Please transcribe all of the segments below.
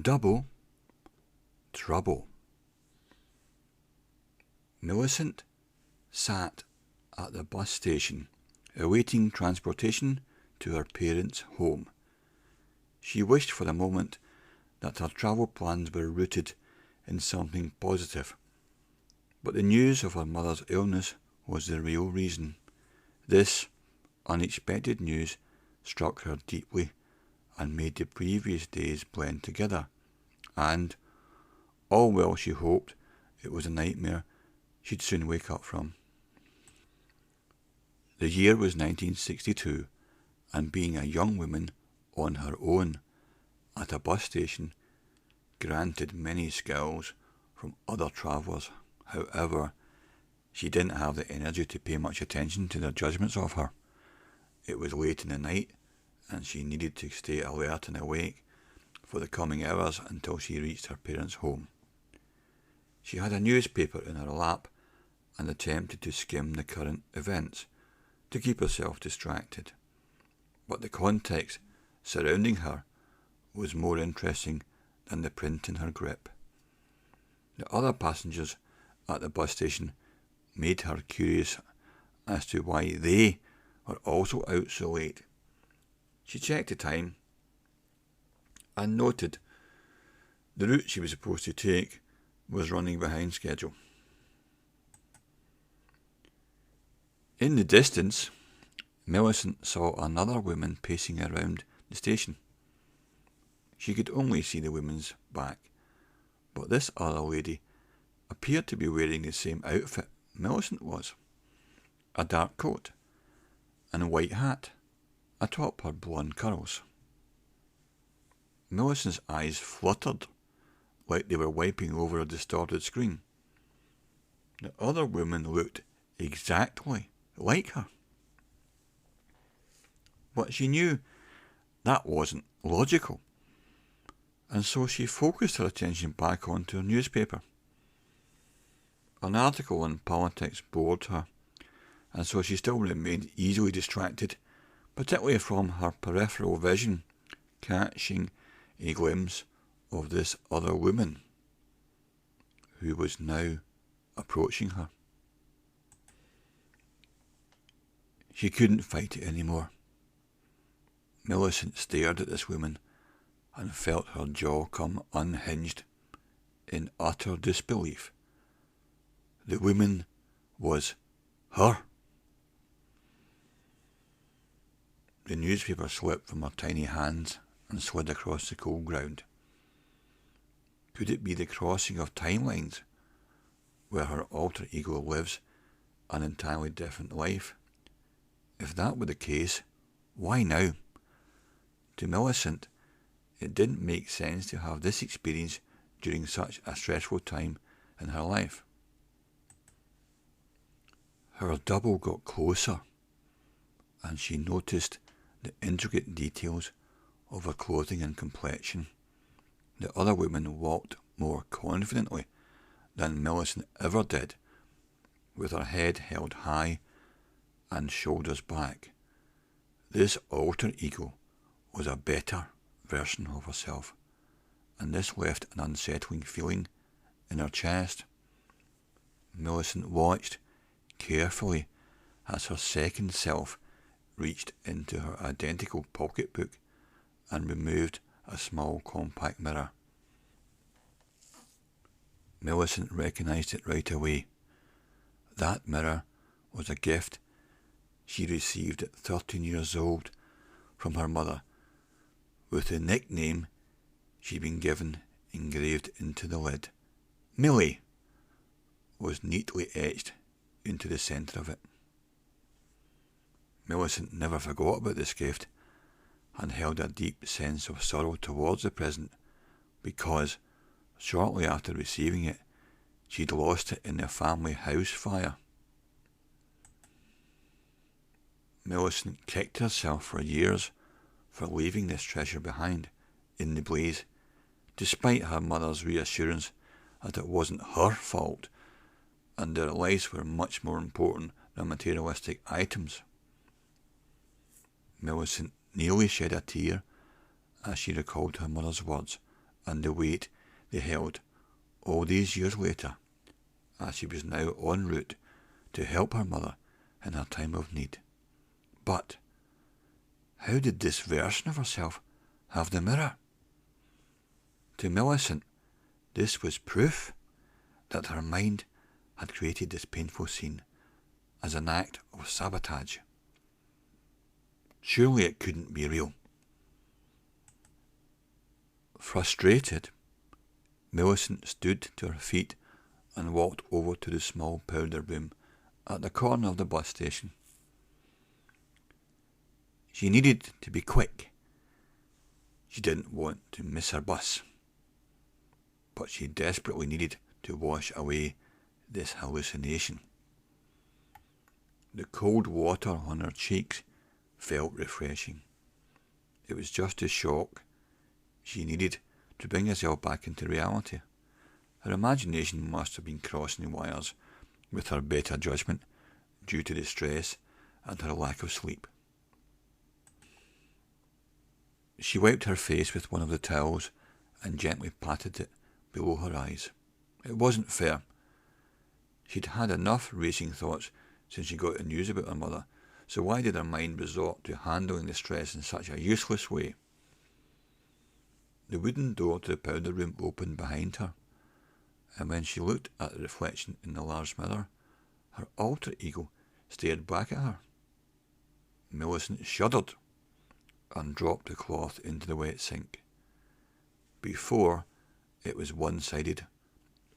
Double trouble. Millicent sat at the bus station, awaiting transportation to her parents' home. She wished for a moment that her travel plans were rooted in something positive, but the news of her mother's illness was the real reason. This unexpected news struck her deeply and made the previous days blend together, and, all while she hoped it was a nightmare she'd soon wake up from. The year was 1962, and being a young woman on her own at a bus station granted many skills from other travellers. However, she didn't have the energy to pay much attention to their judgments of her. It was late in the night, and she needed to stay alert and awake for the coming hours until she reached her parents' home. She had a newspaper in her lap and attempted to skim the current events to keep herself distracted. But the context surrounding her was more interesting than the print in her grip. The other passengers at the bus station made her curious as to why they were also out so late. She checked the time and noted the route she was supposed to take was running behind schedule. In the distance, Millicent saw another woman pacing around the station. She could only see the woman's back, but this other lady appeared to be wearing the same outfit Millicent was: a dark coat and a white hat atop her blonde curls. Millicent's eyes fluttered like they were wiping over a distorted screen. The other woman looked exactly like her. But she knew that wasn't logical, and so she focused her attention back onto her newspaper. An article on politics bored her, and so she still remained easily distracted, particularly from her peripheral vision catching a glimpse of this other woman who was now approaching her. She couldn't fight it anymore. Millicent stared at this woman and felt her jaw come unhinged in utter disbelief. The woman was her. The newspaper slipped from her tiny hands and slid across the cold ground. Could it be the crossing of timelines, where her alter ego lives an entirely different life? If that were the case, why now? To Millicent, it didn't make sense to have this experience during such a stressful time in her life. Her double got closer, and she noticed the intricate details of her clothing and complexion. The other woman walked more confidently than Millicent ever did, with her head held high and shoulders back. This alter ego was a better version of herself, and this left an unsettling feeling in her chest. Millicent watched carefully as her second self reached into her identical pocketbook and removed a small compact mirror. Millicent recognised it right away. That mirror was a gift she received at 13 years old from her mother, with the nickname she'd been given engraved into the lid. Millie was neatly etched into the centre of it. Millicent never forgot about this gift and held a deep sense of sorrow towards the present, because shortly after receiving it, she'd lost it in the family house fire. Millicent kicked herself for years for leaving this treasure behind in the blaze, despite her mother's reassurance that it wasn't her fault and their lives were much more important than materialistic items. Millicent nearly shed a tear as she recalled her mother's words and the weight they held all these years later, as she was now en route to help her mother in her time of need. But how did this version of herself have the mirror? To Millicent, this was proof that her mind had created this painful scene as an act of sabotage. Surely it couldn't be real. Frustrated, Millicent stood to her feet and walked over to the small powder room at the corner of the bus station. She needed to be quick. She didn't want to miss her bus, but she desperately needed to wash away this hallucination. The cold water on her cheeks felt refreshing. It was just a shock she needed to bring herself back into reality. Her imagination must have been crossing wires with her better judgment due to the stress and her lack of sleep. She wiped her face with one of the towels and gently patted it below her eyes. It wasn't fair. She'd had enough racing thoughts since she got the news about her mother, so why did her mind resort to handling the stress in such a useless way? The wooden door to the powder room opened behind her, and when she looked at the reflection in the large mirror, her alter ego stared back at her. Millicent shuddered and dropped the cloth into the wet sink. Before, it was one-sided.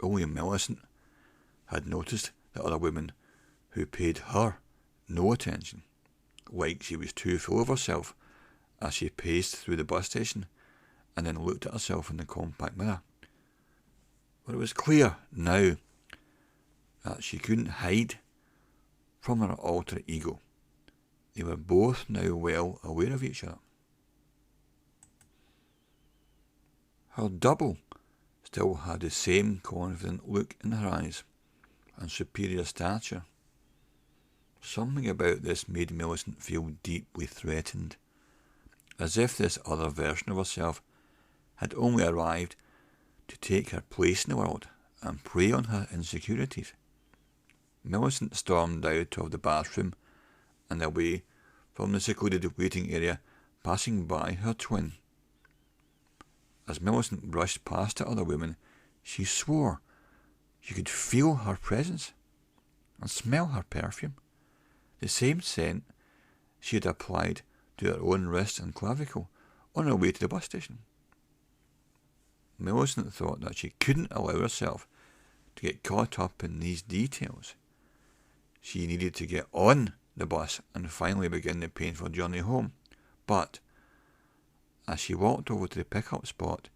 Only Millicent had noticed the other women who paid her no attention, like she was too full of herself as she paced through the bus station and then looked at herself in the compact mirror. But it was clear now that she couldn't hide from her alter ego. They were both now well aware of each other. Her double still had the same confident look in her eyes and superior stature. Something about this made Millicent feel deeply threatened, as if this other version of herself had only arrived to take her place in the world and prey on her insecurities. Millicent stormed out of the bathroom and away from the secluded waiting area, passing by her twin. As Millicent brushed past the other women, she swore she could feel her presence and smell her perfume, the same scent she had applied to her own wrist and clavicle on her way to the bus station. Millicent thought that she couldn't allow herself to get caught up in these details. She needed to get on the bus and finally begin the painful journey home. But as she walked over to the pickup spot,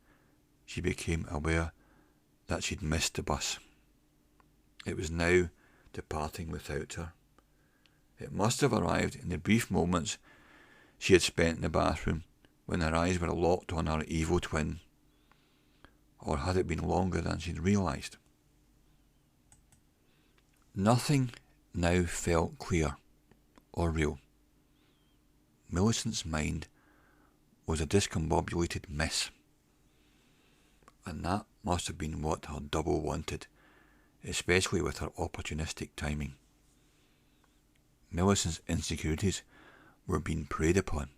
she became aware that she'd missed the bus. It was now departing without her. It must have arrived in the brief moments she had spent in the bathroom when her eyes were locked on her evil twin. Or had it been longer than she'd realised? Nothing now felt clear or real. Millicent's mind was a discombobulated mess. And that must have been what her double wanted, especially with her opportunistic timing. Millicent's insecurities were being preyed upon.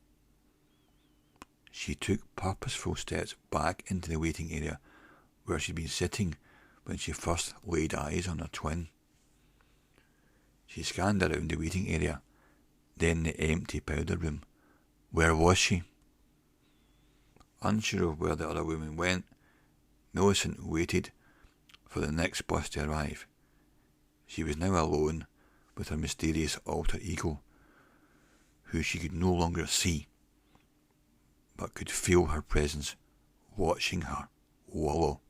She took purposeful steps back into the waiting area where she'd been sitting when she first laid eyes on her twin. She scanned around the waiting area, then the empty powder room. Where was she? Unsure of where the other women went, Millicent waited for the next bus to arrive. She was now alone with her mysterious alter ego, who she could no longer see, but could feel her presence watching her wallow